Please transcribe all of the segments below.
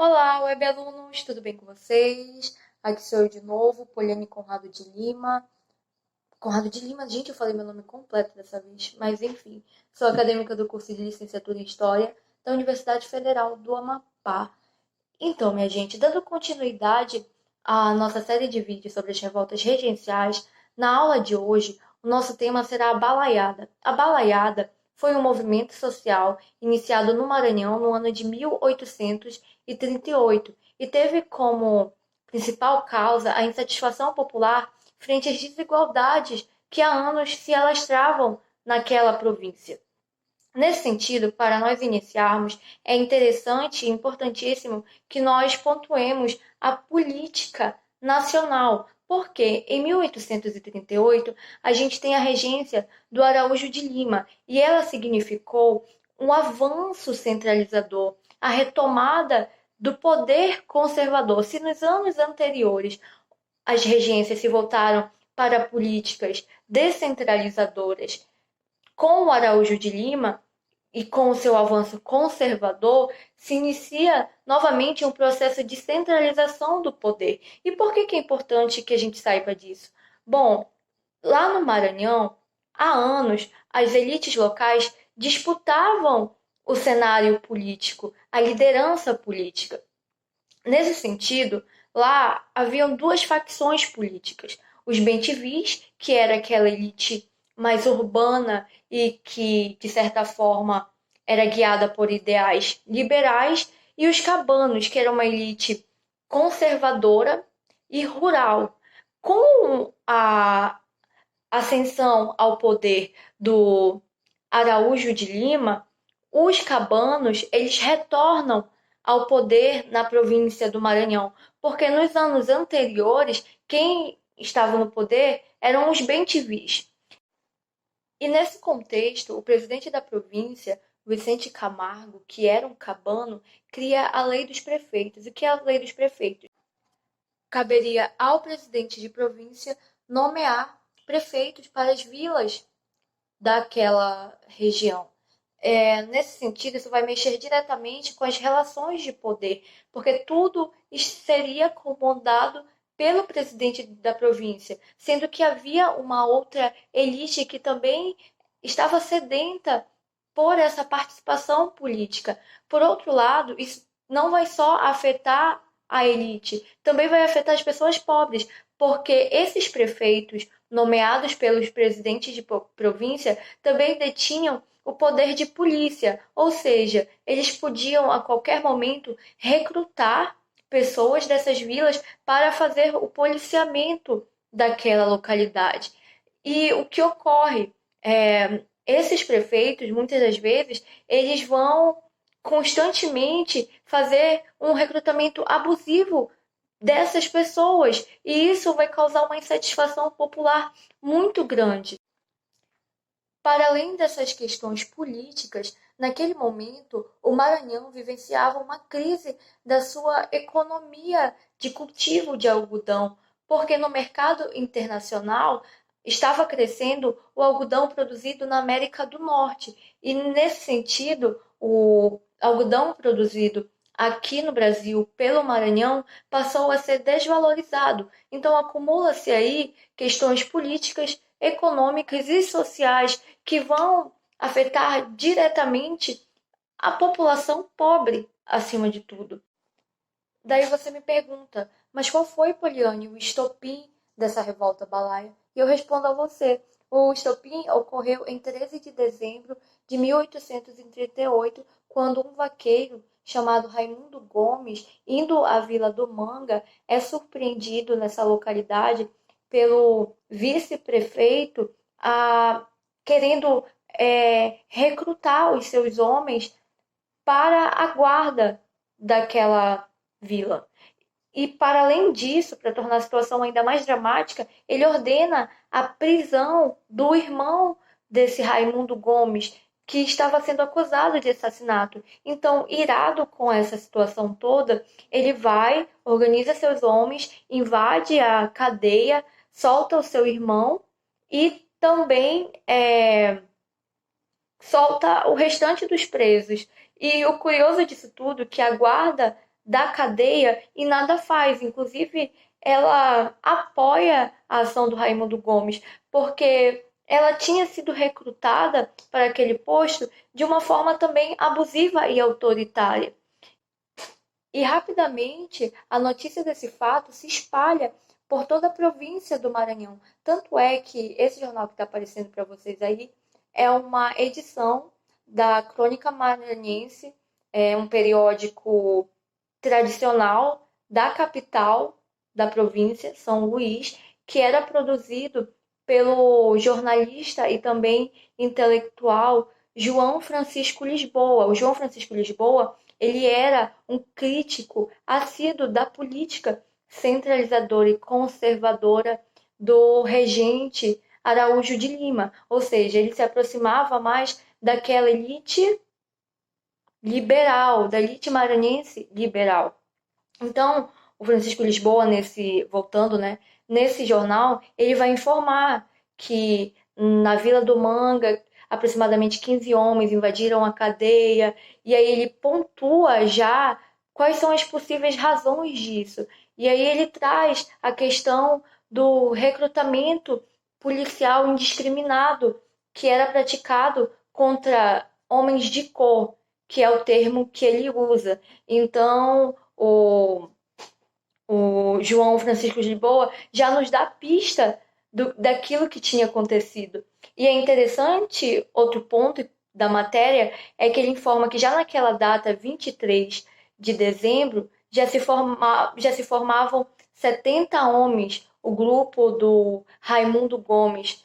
Olá, web alunos, tudo bem com vocês? Aqui sou eu de novo, Poliane Conrado de Lima. Conrado de Lima, gente, eu falei meu nome completo dessa vez, mas enfim, sou acadêmica do curso de licenciatura em História da Universidade Federal do Amapá. Então, minha gente, dando continuidade à nossa série de vídeos sobre as revoltas regenciais, na aula de hoje, o nosso tema será a Balaiada. A Balaiada foi um movimento social iniciado no Maranhão no ano de 1838 e teve como principal causa a insatisfação popular frente às desigualdades que há anos se alastravam naquela província. Nesse sentido, para nós iniciarmos, é interessante e importantíssimo que nós pontuemos a política nacional, porque em 1838 a gente tem a regência do Araújo de Lima e ela significou um avanço centralizador, a retomada do poder conservador. Se nos anos anteriores as regências se voltaram para políticas descentralizadoras com o Araújo de Lima e com o seu avanço conservador, se inicia novamente um processo de centralização do poder. E por que é importante que a gente saiba disso? Bom, lá no Maranhão, há anos, as elites locais disputavam o cenário político, a liderança política. Nesse sentido, lá haviam duas facções políticas. Os bentivis, que era aquela elite mais urbana e que, de certa forma, era guiada por ideais liberais, e os cabanos, que era uma elite conservadora e rural. Com a ascensão ao poder do Araújo de Lima, os cabanos, eles retornam ao poder na província do Maranhão, porque nos anos anteriores, quem estava no poder eram os bentivis. E nesse contexto, o presidente da província, Vicente Camargo, que era um cabano, cria a Lei dos Prefeitos. O que é a Lei dos Prefeitos? Caberia ao presidente de província nomear prefeitos para as vilas daquela região. Nesse sentido, isso vai mexer diretamente com as relações de poder, porque tudo seria comandado pelo presidente da província, sendo que havia uma outra elite que também estava sedenta por essa participação política. Por outro lado, isso não vai só afetar a elite, também vai afetar as pessoas pobres, porque esses prefeitos nomeados pelos presidentes de província também detinham o poder de polícia, ou seja, eles podiam a qualquer momento recrutar pessoas dessas vilas para fazer o policiamento daquela localidade. E o que ocorre? Esses prefeitos, muitas das vezes, eles vão constantemente fazer um recrutamento abusivo dessas pessoas, e isso vai causar uma insatisfação popular muito grande. Para além dessas questões políticas, naquele momento, o Maranhão vivenciava uma crise da sua economia de cultivo de algodão, porque no mercado internacional estava crescendo o algodão produzido na América do Norte. E, nesse sentido, o algodão produzido aqui no Brasil pelo Maranhão passou a ser desvalorizado. Então, acumula-se aí questões políticas, econômicas e sociais que vão afetar diretamente a população pobre, acima de tudo. Daí você me pergunta, mas qual foi, Poliane, o estopim dessa revolta balaia? E eu respondo a você. O estopim ocorreu em 13 de dezembro de 1838, quando um vaqueiro chamado Raimundo Gomes, indo à Vila do Manga, é surpreendido nessa localidade pelo vice-prefeito querendo recrutar os seus homens para a guarda daquela vila. E, para além disso, para tornar a situação ainda mais dramática, ele ordena a prisão do irmão desse Raimundo Gomes, que estava sendo acusado de assassinato. Então, irado com essa situação toda, ele vai, organiza seus homens, invade a cadeia, solta o seu irmão e também solta o restante dos presos. E o curioso disso tudo é que a guarda da cadeia e nada faz. Inclusive, ela apoia a ação do Raimundo Gomes, porque ela tinha sido recrutada para aquele posto de uma forma também abusiva e autoritária. E rapidamente a notícia desse fato se espalha por toda a província do Maranhão. Tanto é que esse jornal que está aparecendo para vocês aí é uma edição da Crônica Maranhense, é um periódico tradicional da capital da província, São Luís, que era produzido pelo jornalista e também intelectual João Francisco Lisboa. O João Francisco Lisboa, ele era um crítico assíduo da política centralizadora e conservadora do regente Araújo de Lima, ou seja, ele se aproximava mais daquela elite liberal, da elite maranhense liberal. Então, o Francisco Lisboa, voltando, né, nesse jornal, ele vai informar que na Vila do Manga, aproximadamente 15 homens invadiram a cadeia, e aí ele pontua já quais são as possíveis razões disso. E aí ele traz a questão do recrutamento policial indiscriminado que era praticado contra homens de cor, que é o termo que ele usa. Então, o João Francisco de Lisboa já nos dá pista daquilo que tinha acontecido. E é interessante, outro ponto da matéria, é que ele informa que já naquela data, 23 de dezembro, já se formavam 70 homens, o grupo do Raimundo Gomes.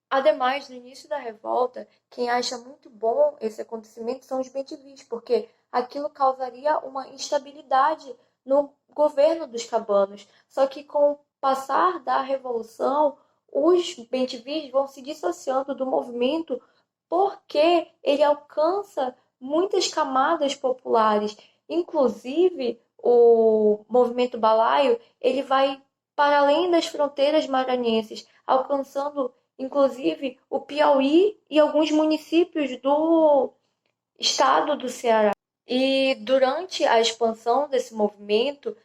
Ademais, no início da revolta, quem acha muito bom esse acontecimento são os bentivis, porque aquilo causaria uma instabilidade no governo dos cabanos. Só que com o passar da revolução, os bentivis vão se dissociando do movimento porque ele alcança muitas camadas populares. Inclusive, o movimento balaio, ele vai para além das fronteiras maranhenses, alcançando inclusive o Piauí e alguns municípios do estado do Ceará. E durante a expansão desse movimento,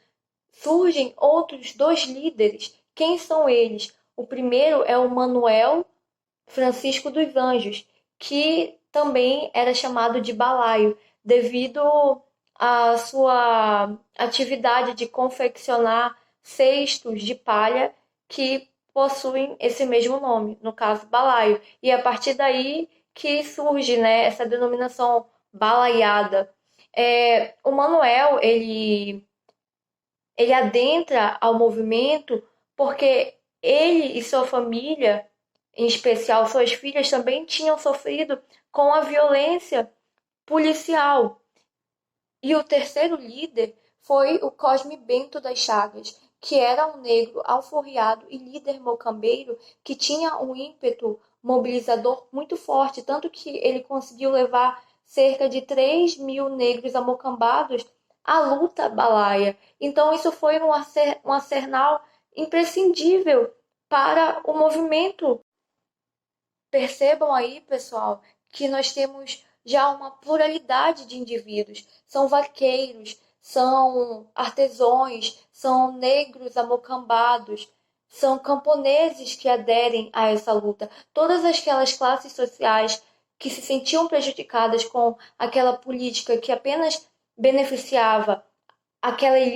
surgem outros dois líderes. Quem são eles? O primeiro é o Manuel Francisco dos Anjos, que também era chamado de balaio, devido à sua atividade de confeccionar cestos de palha que possuem esse mesmo nome, no caso balaio. E é a partir daí que surge, né, essa denominação balaiada. O Manuel, ele adentra ao movimento porque ele e sua família, em especial suas filhas, também tinham sofrido com a violência policial. E o terceiro líder foi o Cosme Bento das Chagas, que era um negro alforriado e líder mocambeiro que tinha um ímpeto mobilizador muito forte, tanto que ele conseguiu levar cerca de 3.000 negros amocambados à luta balaia. Então isso foi um arsenal imprescindível para o movimento. Percebam aí, pessoal, que nós temos já uma pluralidade de indivíduos. São vaqueiros, são artesãos, são negros amocambados, são camponeses que aderem a essa luta. Todas aquelas classes sociais que se sentiam prejudicadas com aquela política que apenas beneficiava aquelas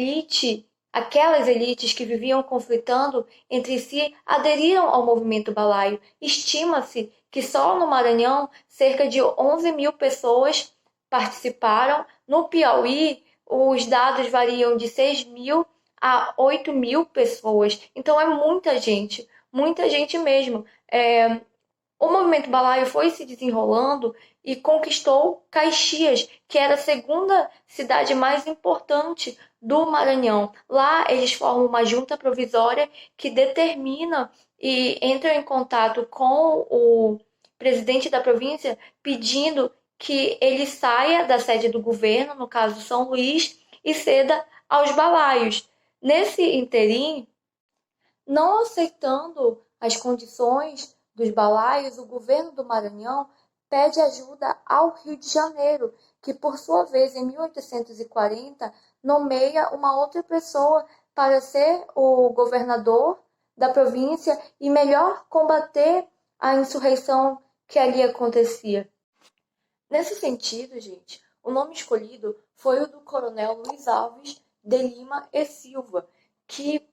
elites que viviam conflitando entre si, aderiram ao movimento balaio. Estima-se que só no Maranhão cerca de 11.000 pessoas participaram. No Piauí, os dados variam de 6.000 a 8.000 pessoas. Então é muita gente mesmo. O movimento balaio foi se desenrolando e conquistou Caxias, que era a segunda cidade mais importante do Maranhão. Lá eles formam uma junta provisória que determina e entra em contato com o presidente da província pedindo que ele saia da sede do governo, no caso São Luís, e ceda aos balaios. Nesse interim, não aceitando as condições dos balaios, o governo do Maranhão pede ajuda ao Rio de Janeiro, que por sua vez, em 1840, nomeia uma outra pessoa para ser o governador da província e melhor combater a insurreição que ali acontecia. Nesse sentido, gente, o nome escolhido foi o do coronel Luiz Alves de Lima e Silva, que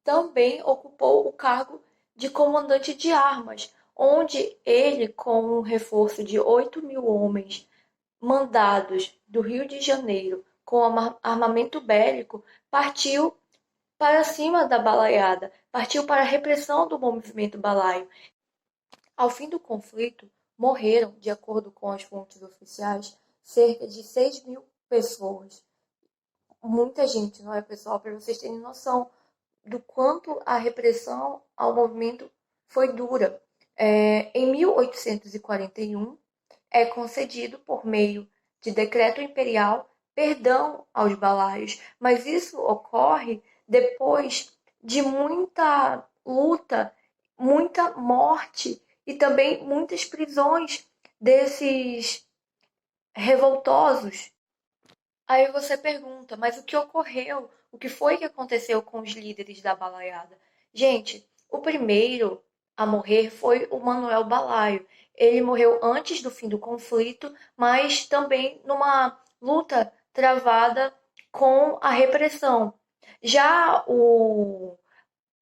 também ocupou o cargo de comandante de armas, onde ele, com um reforço de 8.000 homens mandados do Rio de Janeiro com armamento bélico, partiu para cima da balaiada, partiu para a repressão do movimento balaio. Ao fim do conflito, morreram, de acordo com as fontes oficiais, cerca de 6.000 pessoas. Muita gente, não é, pessoal? Para vocês terem noção do quanto a repressão ao movimento foi dura. Em 1841, é concedido, por meio de decreto imperial, perdão aos balaios, mas isso ocorre depois de muita luta, muita morte e também muitas prisões desses revoltosos. Aí você pergunta, mas o que ocorreu? O que foi que aconteceu com os líderes da balaiada? Gente, o primeiro a morrer foi o Manuel Balaio. Ele morreu antes do fim do conflito, mas também numa luta travada com a repressão. Já o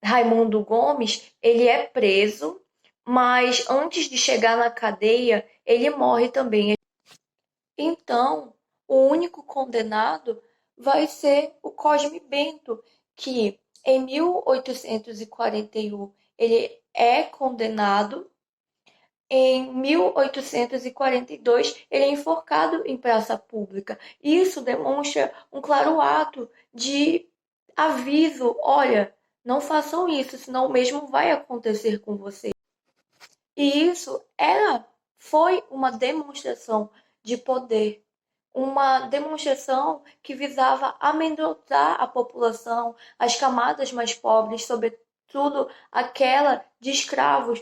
Raimundo Gomes, ele é preso, mas antes de chegar na cadeia, ele morre também. Então, o único condenado vai ser o Cosme Bento, que em 1841 ele é condenado, em 1842 ele é enforcado em praça pública. Isso demonstra um claro ato de aviso: olha, não façam isso, senão o mesmo vai acontecer com você. E isso foi uma demonstração de poder, uma demonstração que visava amedrontar a população, as camadas mais pobres, sobretudo aquela de escravos.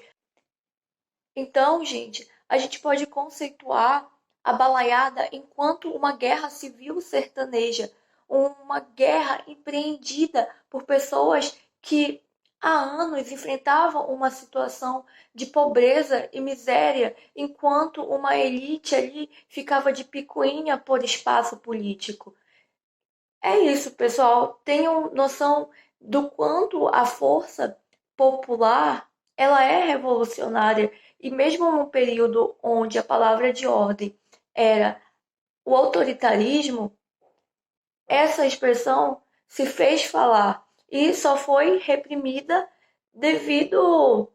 Então, gente, a gente pode conceituar a balaiada enquanto uma guerra civil sertaneja, uma guerra empreendida por pessoas que há anos enfrentavam uma situação de pobreza e miséria, enquanto uma elite ali ficava de picuinha por espaço político. É isso, pessoal. Tenham noção do quanto a força popular ela é revolucionária. E mesmo num período onde a palavra de ordem era o autoritarismo, essa expressão se fez falar e só foi reprimida devido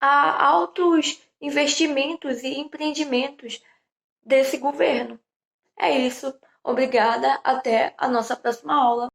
a altos investimentos e empreendimentos desse governo. É isso. Obrigada. Até a nossa próxima aula.